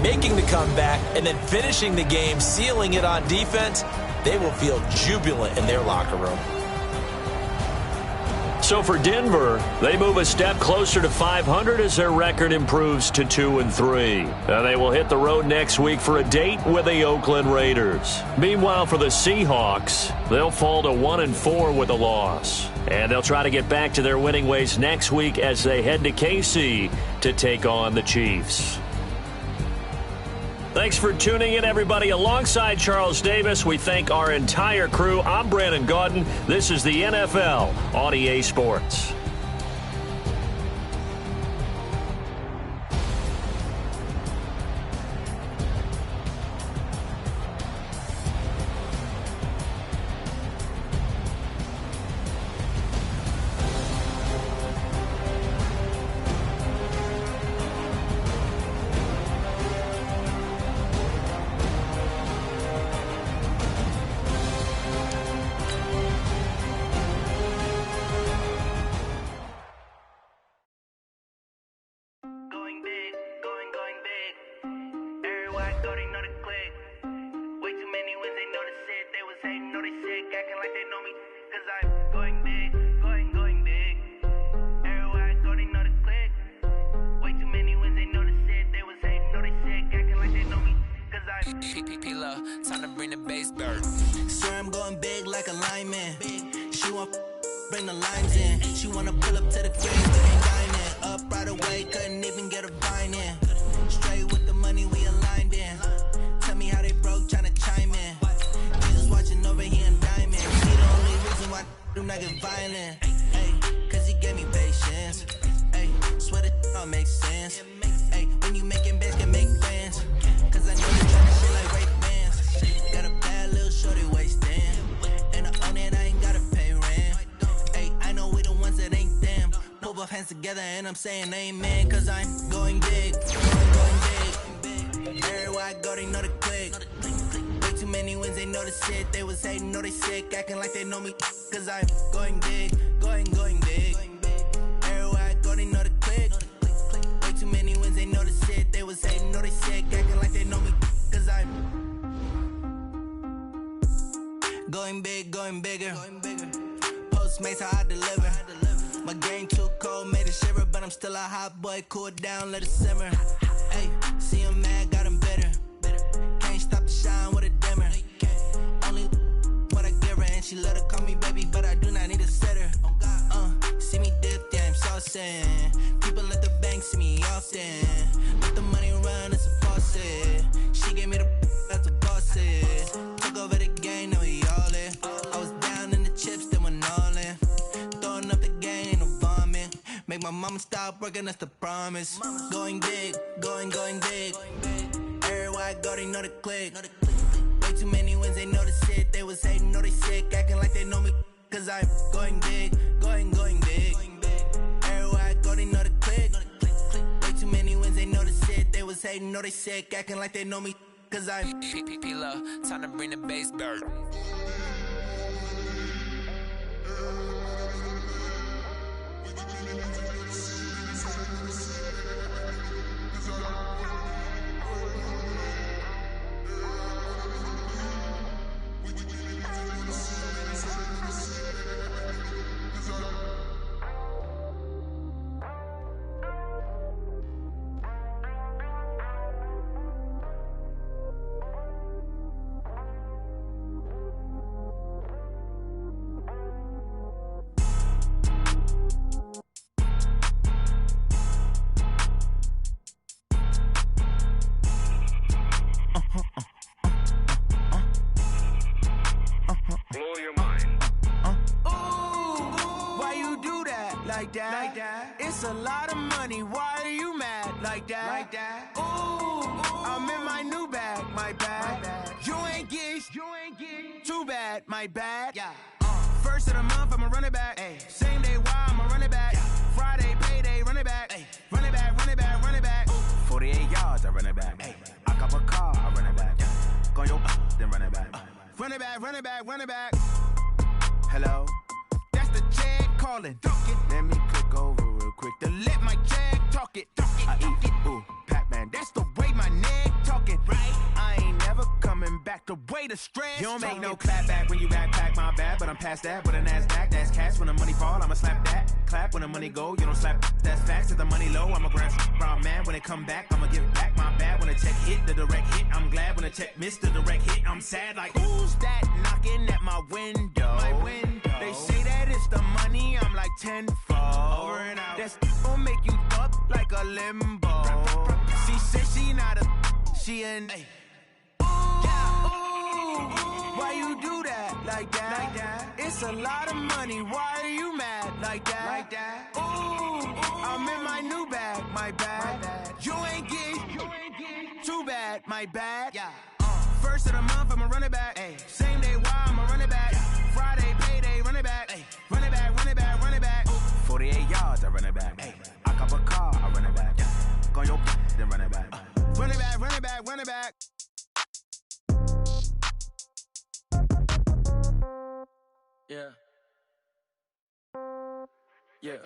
Making the comeback and then finishing the game, sealing it on defense, they will feel jubilant in their locker room. So for Denver, they move a step closer to 500 as their record improves to 2-3. They will hit the road next week for a date with the Oakland Raiders. Meanwhile, for the Seahawks, they'll fall to 1-4 with a loss. And they'll try to get back to their winning ways next week as they head to KC to take on the Chiefs. Thanks for tuning in, everybody. Alongside Charles Davis, we thank our entire crew. I'm Brandon Gaudin. This is the NFL on EA Sports. bring the bass burn. Swear I'm going big like a lineman. She want bring the lines in. She wanna pull up to the crib, but ain't dining. Up right away, couldn't even get a vine in. Straight with the money we aligned in. Tell me how they broke, tryna chime in. Jesus watching over here in diamonds. He the only reason why do not get violent. Hey, cause he gave me patience. Hey, swear that all makes sense. Hey, when you making bands, can make friends. Cause I know you tryna shit like Ray Bans. Got a bad little shorty wasting. And I own it, I ain't gotta pay rent. Hey, I know we the ones that ain't them. Pull both hands together and I'm saying amen. Cause I'm going big, going big. Everywhere I go, they know the click. Way too many wins, they know the shit. They was hating, know they sick, acting like they know me. Cause I'm going big, going big. Everywhere I go, they know the click. Way too many wins, they know the shit. They was hating, know they sick, acting like they know me. Cause I'm going big, going bigger. Postmates, how I deliver. My game too cold, made it shiver. But I'm still a hot boy, cool it down, let it simmer. Hey, see him mad, got him bitter. Can't stop the shine with a dimmer. Only what I give her, and she let her call me baby, but I do not need a sitter. See me dip, yeah, I'm saucing. People at the bank see me often. Let the money run, it's a faucet. She gave me the that's a boss it. Took over the game, now we all in. I was down in the chips, then went all in. Throwing up the game, ain't no vomit. Make my mama stop working, that's the promise. Going big, going big. Everywhere I go, they know the click. Way too many wins, they know the shit. They was hating, know they sick, acting like they know me. Cause I'm going big, going big. Everywhere I go, they know the click. Way too many wins, they know the shit. They was hating, know they sick, acting like they know me. Cause I'm P-P-P-Love, time to bring the bass burn. It's a lot of money, why are you mad like that? Ooh, I'm in my new bag, my bad. You ain't get too bad, my bad. First of the month, I'ma run it back. Same day, why I'ma run it back. Friday, payday, run it back. Run it back, run it back, run it back. 48 yards, I run it back. I cop a car, I run it back. Go your then run it back. Run it back, run it back, run it back. Hello? That's the check calling. Let me click over real quick to let my check talk it. I eat it, ooh, Pac-Man. That's the way my neck talking. Right? I ain't never coming back the way the stress. You don't make no clap back when you backpack, my bad. But I'm past that with a NASDAQ. That's cash when the money fall, I'ma slap that. Clap when the money go, you don't slap. That's facts. If the money low, I'ma grab brown man. When it come back, I'ma give back my bad. When the check hit, the direct hit. I'm glad when the check missed the direct hit. I'm sad like, who's that knocking at my window? My window. They say that it's the money, I'm like tenfold. Over and out. That's gon' make you up like a limbo. She said she not a, she an. Why you do that like that? It's a lot of money, why are you mad like that? Ooh, I'm in my new bag, my bad. You ain't get too bad, my bad. First of the month, I'ma run it back. Same day, why I'ma run it back. Friday, payday, run it back. Run it back, run it back, run it back. 48 yards, I run it back. I cop a car, I run it back. Go your then run it back. Run it back, run it back, run it back. Yeah. Yeah.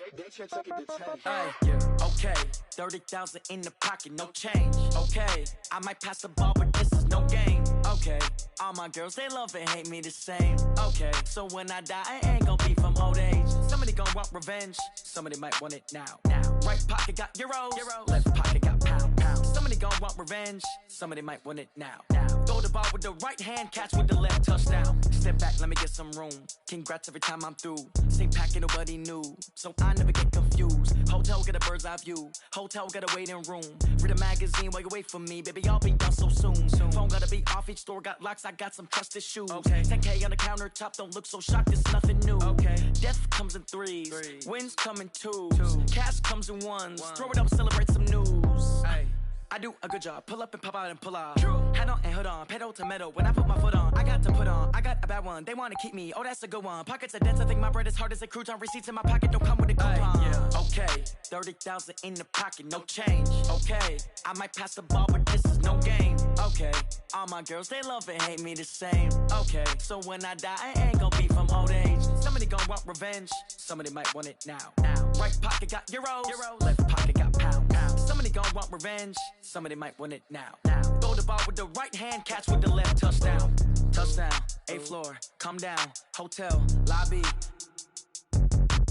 Okay, 30,000 in the pocket, no change. Okay, I might pass the ball, but this is no game. Okay, all my girls, they love and hate me the same. Okay, so when I die, I ain't gon' be from old age. Somebody gon' want revenge, somebody might want it now. Right pocket got euros, left pocket got pound. Somebody gon' want revenge, somebody might want it now. Throw the ball with the right hand, catch with the left, touchdown. Step back, let me get some room. Congrats every time I'm through. Stay packing, nobody knew, so I never get confused. Hotel, get a bird's eye view. Hotel, get a waiting room. Read a magazine while you wait for me, baby, I'll be done so soon. Phone gotta be off, each store got locks, I got some trusted shoes. Okay. 10K on the countertop, don't look so shocked, it's nothing new. Okay. Death comes in threes, wins come in twos. Cash comes in ones, throw it up, celebrate some news. Ay. I do a good job, pull up and pop out and pull off. Head on and hood on, pedal to metal. When I put my foot on, I got to put on. I got a bad one, they wanna keep me, oh that's a good one. Pockets are dense, I think my bread is hard as a crouton. Receipts in my pocket, don't come with a coupon. Okay, 30,000 in the pocket, no change. Okay, I might pass the ball, but this is no game. Okay, all my girls, they love and hate me the same. Okay, so when I die, I ain't gon' be from old age. Somebody gon' want revenge, somebody might want it now. Right pocket got euros, left pocket got pounds. Somebody gon' want revenge, somebody might want it now. Throw the ball with the right hand, catch with the left, touchdown. Touchdown, 8th floor, come down, hotel, lobby.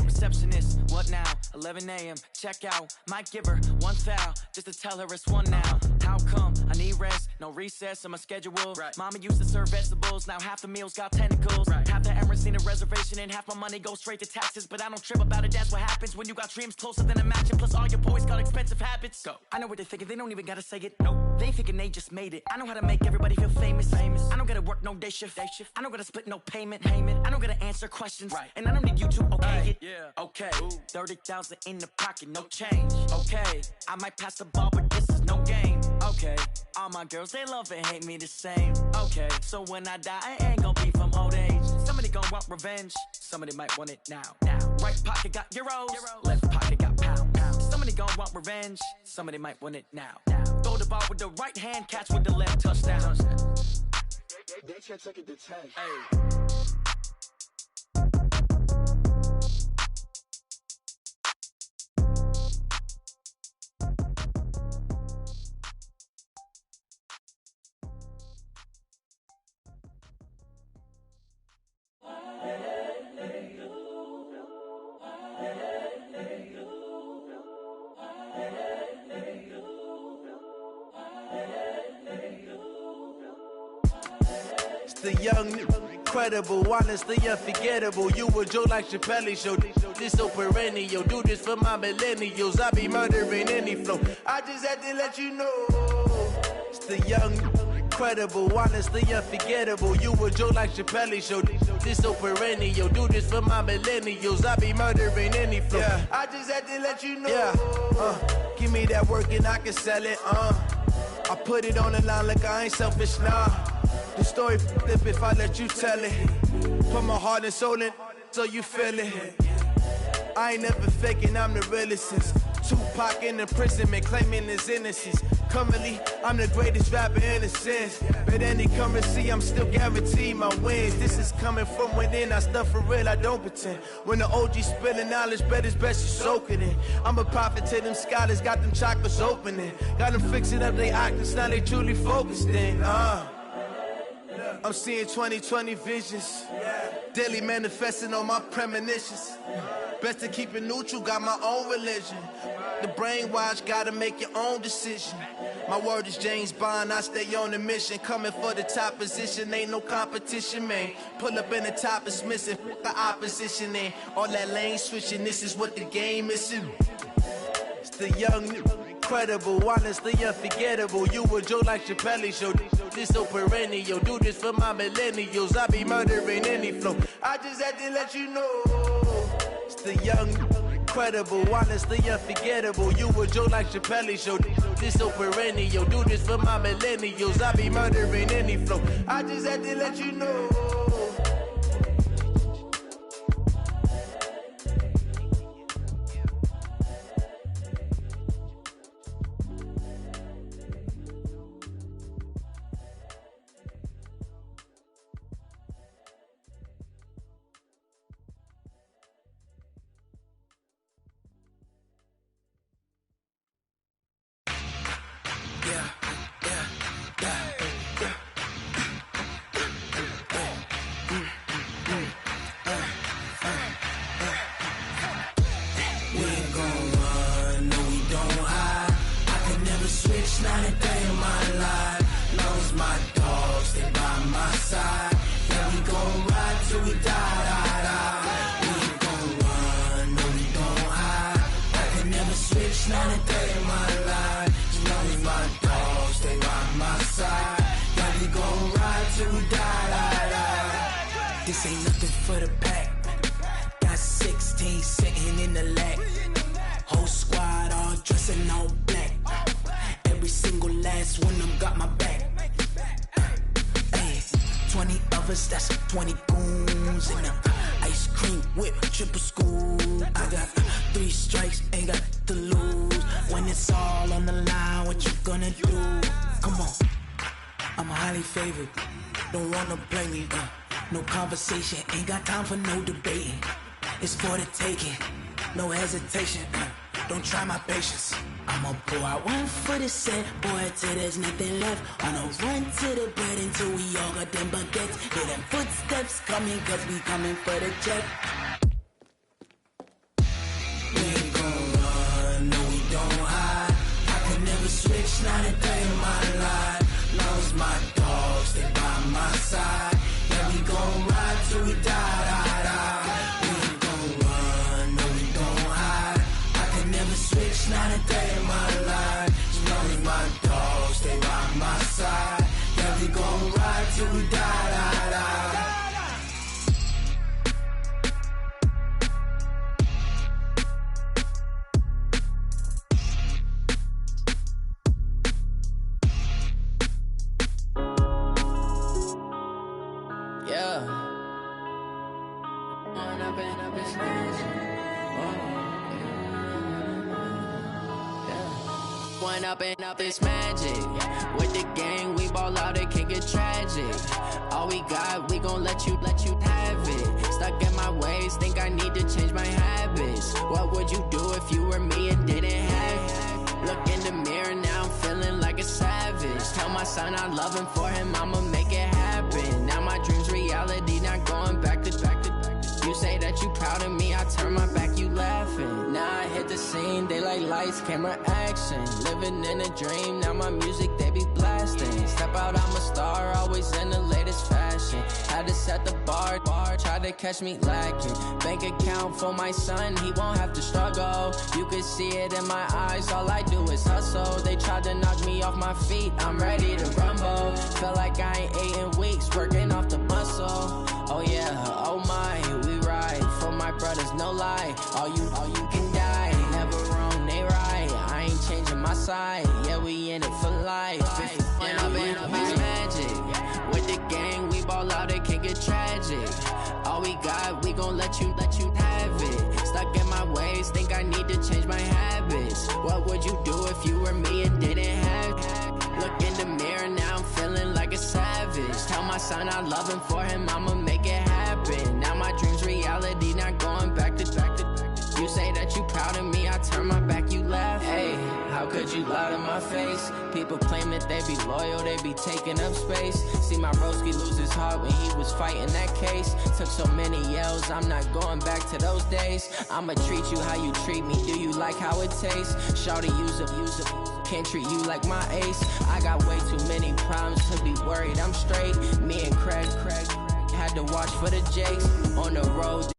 Receptionist, what now? 11 a.m., check out. Might give her one foul, just to tell her it's one now. How come? I need rest, no recess in my schedule. Mama used to serve vegetables, now half the meals got tentacles. Half the Emirates need a reservation and half my money goes straight to taxes. But I don't trip about it, that's what happens when you got dreams closer than a match. And plus all your boys got expensive habits. Go. I know what they're thinking, they don't even gotta say it. Nope. They thinking they just made it. I know how to make everybody feel famous. I don't gotta work no day shift. I don't gotta split no payment. I don't gotta answer questions. And I don't need you to okay it. Okay, 30,000 in the pocket, no change. Okay, I might pass the ball, but this is no game. Okay, all my girls, they love and hate me the same. Okay, so when I die, I ain't gon' be from old age. Somebody gon' want revenge, somebody might want it now. Right pocket got euros, left pocket got pounds. Somebody gon' want revenge, somebody might want it now. Throw the ball with the right hand, catch with the left, touchdown. They can't take it to 10. Hey. The young, incredible, honestly unforgettable. You a Joe like Chappelle show. This so perennial. Do this for my millennials. I be murdering any flow. I just had to let you know. It's the young, incredible, honestly unforgettable. You a Joe like Chappelle show. This so perennial. Do this for my millennials. I be murdering any flow. I just had to let you know. Give me that work and I can sell it. I put it on the line like I ain't selfish, nah. The story flip if I let you tell it. Put my heart and soul in so you feel it. I ain't never faking, I'm the realest since Tupac in imprisonment, claiming his innocence. Currently, I'm the greatest rapper in a sense. But any currency, I'm still guaranteed my wins. This is coming from within, I stuff for real, I don't pretend. When the OG spilling knowledge, bet it's best you soak it in. I'm a prophet to them scholars, got them chakras opening. Got them fixing up their octaves, now they truly focused in. I'm seeing 2020 visions, daily manifesting on my premonitions. Best to keep it neutral, got my own religion. The brainwash, gotta make your own decision. My word is James Bond, I stay on the mission. Coming for the top position, ain't no competition, man. Pull up in the top, it's missing, the opposition in. All that lane switching, this is what the game is in. It's the young, incredible, honestly unforgettable. You a Joe like Chappelle show. This so perennial. Do this for my millennials. I be murdering any flow. I just had to let you know. It's the young, incredible, honestly unforgettable. You a Joe like Chappelle show. This so perennial. Do this for my millennials. I be murdering any flow. I just had to let you know. This ain't nothing for the pack. Got 16 sitting in the lag. Whole squad all dressing all black. Every single last one of them got my back. Hey, 20 of us, that's 20 goons in the ice cream whip, triple scoop. I got 3 strikes, ain't got to lose. When it's all on the line, what you gonna do? Come on, I'm highly favored. Don't wanna play me, no conversation, ain't got time for no debating. It's for the taking, no hesitation, don't try my patience. I'ma pour out one for the set, boy, till there's nothing left. On a run to the bread until we all got them baguettes. Hear them footsteps coming, cause we coming for the jet. We ain't gon' run, no we don't hide. I can never switch, not a day in my life. Long as my dogs stay by my side. Yeah, we gon' ride till we die, die, die. We ain't gon' run, no we don't hide. I can never switch, not a day in my life. As long as my dogs stay by my side. Yeah, we gon' ride till we die, die, die. Up and up, it's magic. With the gang, we ball out, it can get tragic. All we got, we gon' let you have it. Stuck in my ways, think I need to change my habits. What would you do if you were me and didn't have it? Look in the mirror, now I'm feeling like a savage. Tell my son I love him, for him I'ma make it happen. Now my dream's reality, not going back to. You say that you proud of me, I turn my back, you laughing. Now I hit the scene, they like lights, camera, action. Living in a dream, now my music, they be blasting. Step out, I'm a star, always in the latest fashion. Had to set the bar, tried to catch me lacking. Bank account for my son, he won't have to struggle. You can see it in my eyes, all I do is hustle. They tried to knock me off my feet, I'm ready to rumble. Feel like I ain't ate in weeks, working off the muscle. Oh yeah, oh my, we ride for my brothers, no lie. All you can die, never wrong, they right. I ain't changing my side, yeah, we in it for life. When I've been up, it's magic. With the gang, we ball out, it can get tragic. All we got, we gon' let you have it. Stuck in my ways, think I need to change my habits. What would you do if you were me and didn't have it? Look in the mirror, now I'm feeling like a savage. Tell my son I love him, for him I'ma make it happen. Now my dream's reality, not going back to. You say that you proud of me, I turn my back, you laugh. Hey, how could you lie to my face? People claim that they be loyal, they be taking up space. See my broski lose his heart when he was fighting that case. Took so many yells, I'm not going back to those days. I'ma treat you how you treat me, do you like how it tastes? Shawty, use it, can't treat you like my ace. I got way too many problems to be worried, I'm straight. Me and Craig had to watch for the Jakes on the road.